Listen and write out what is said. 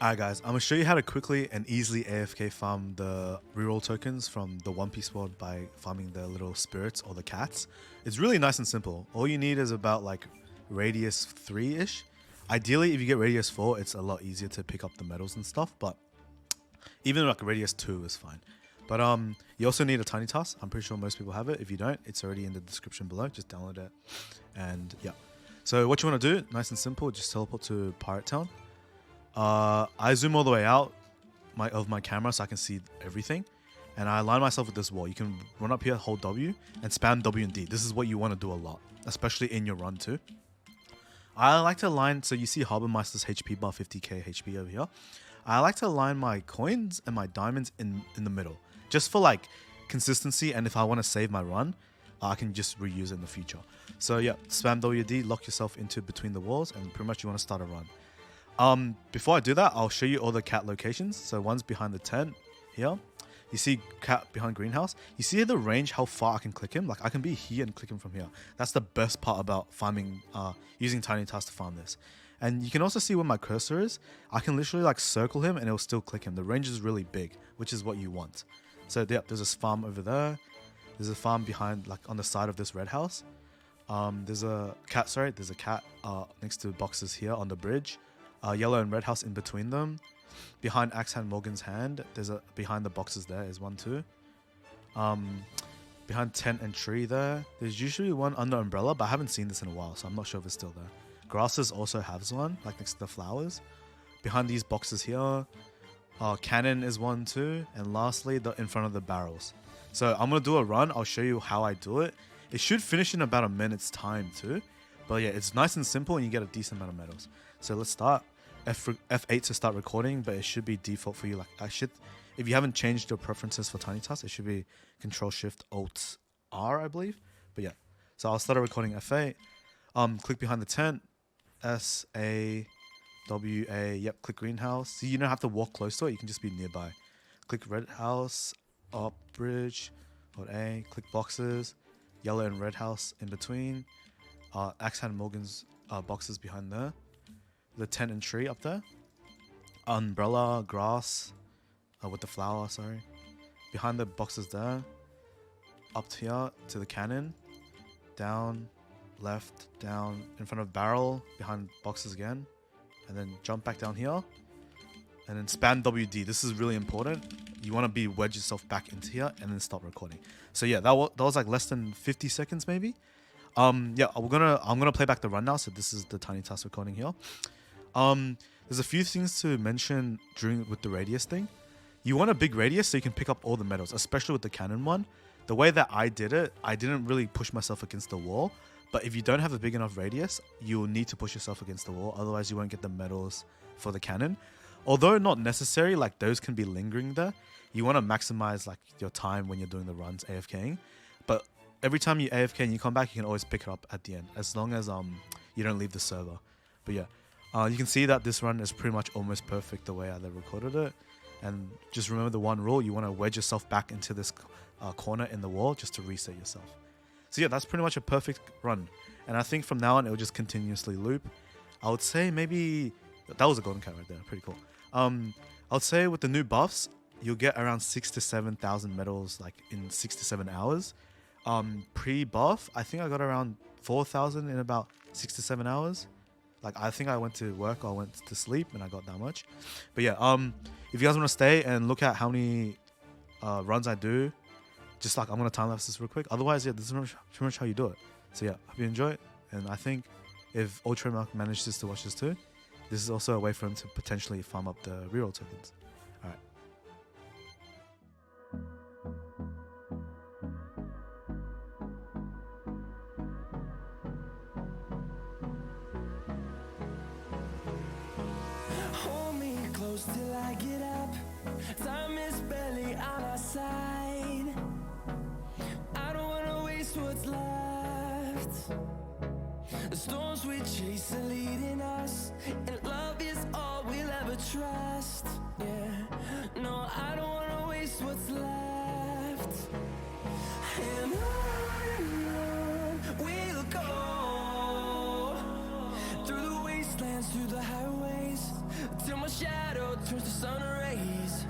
Alright guys, I'm going to show you how to quickly and easily AFK farm the reroll tokens from the One Piece world by farming the little spirits or the cats. It's really nice and simple. All you need is about like radius 3-ish. Ideally, if you get radius 4, it's a lot easier to pick up the medals and stuff, but even like radius 2 is fine. But you also need a tiny task. I'm pretty sure most people have it. If you don't, it's already in the description below. Just download it. And yeah. So what you want to do, nice and simple, just teleport to Pirate Town. I zoom all the way out of my camera so I can see everything, and I align myself with this wall. You can run up here, hold W, and spam W and D. This is what you want to do a lot, especially in your run too. I like to align, so you see Harbor Master's HP bar 50k HP over here. I like to align my coins and my diamonds in the middle, just for like consistency, and if I want to save my run, I can just reuse it in the future. So yeah, spam WD, lock yourself into between the walls, and pretty much you want to start a run. Before I do that, I'll show you all the cat locations. So one's behind the tent here. You see cat behind greenhouse. You see the range, how far I can click him. Like I can be here and click him from here. That's the best part about farming, using tiny tasks to farm this. And you can also see where my cursor is. I can literally like circle him and it'll still click him. The range is really big, which is what you want. So yeah, there's a farm over there. There's a farm behind, like on the side of this red house. There's a cat next to boxes here on the bridge. Yellow and red house in between them. Behind Axe Hand Morgan's hand, there's a behind the boxes there is one too. Behind tent and tree there's usually one under umbrella, but I haven't seen this in a while, so I'm not sure if it's still there. Grasses also has one, like next to the flowers. Behind these boxes here, cannon is one too, and lastly in front of the barrels. So I'm gonna do a run. I'll show you how I do it. It should finish in about a minute's time too, but yeah, it's nice and simple, and you get a decent amount of medals. So let's start. F8 to start recording, but it should be default for you. Like if you haven't changed your preferences for tiny tasks, it should be Control Shift Alt R, I believe. But yeah, so I'll start a recording F8. Click behind the tent. S A W A. Yep, click greenhouse. So you don't have to walk close to it. You can just be nearby. Click red house. Up bridge. Hold A. Click boxes. Yellow and red house in between. Axe Hand Morgan's boxes behind there. The tent and tree up there. Umbrella, grass, with the flower, sorry. Behind the boxes there. Up here to the cannon. Down, left, down, in front of barrel, behind boxes again. And then jump back down here. And then spam WD. This is really important. You want to wedge yourself back into here and then stop recording. So yeah, that was like less than 50 seconds maybe. Yeah, I'm gonna play back the run now. So this is the tiny task recording here. There's a few things to mention with the radius thing. You want a big radius so you can pick up all the medals, especially with the cannon one. The way that I did it, I didn't really push myself against the wall. But if you don't have a big enough radius, you'll need to push yourself against the wall. Otherwise, you won't get the medals for the cannon. Although not necessary, like those can be lingering there. You want to maximize like your time when you're doing the runs AFKing. But every time you AFK and you come back, you can always pick it up at the end, as long as you don't leave the server. But yeah. You can see that this run is pretty much almost perfect the way I recorded it. And just remember the one rule, you want to wedge yourself back into this corner in the wall just to reset yourself. So yeah, that's pretty much a perfect run. And I think from now on, it will just continuously loop. I would say maybe, that was a golden cat right there, pretty cool. I would say with the new buffs, you'll get around 6,000 to 7,000 medals like in 6 to 7 hours. Pre-buff, I think I got around 4,000 in about 6 to 7 hours. Like, I think I went to work or I went to sleep and I got that much. But yeah, if you guys want to stay and look at how many runs I do, just like I'm going to time lapse this real quick. Otherwise, yeah, this is pretty much how you do it. So yeah, hope you enjoy it. And I think if Ultramark manages to watch this too, this is also a way for him to potentially farm up the reroll tokens. Alright. Till I get up, time is barely on our side. I don't wanna waste what's left. The storms we chase are leading us, and love is all we'll ever trust. Yeah, no, I don't wanna waste what's left. And on we'll go, through the wastelands, through the highways, till till my shadow turns to sun rays.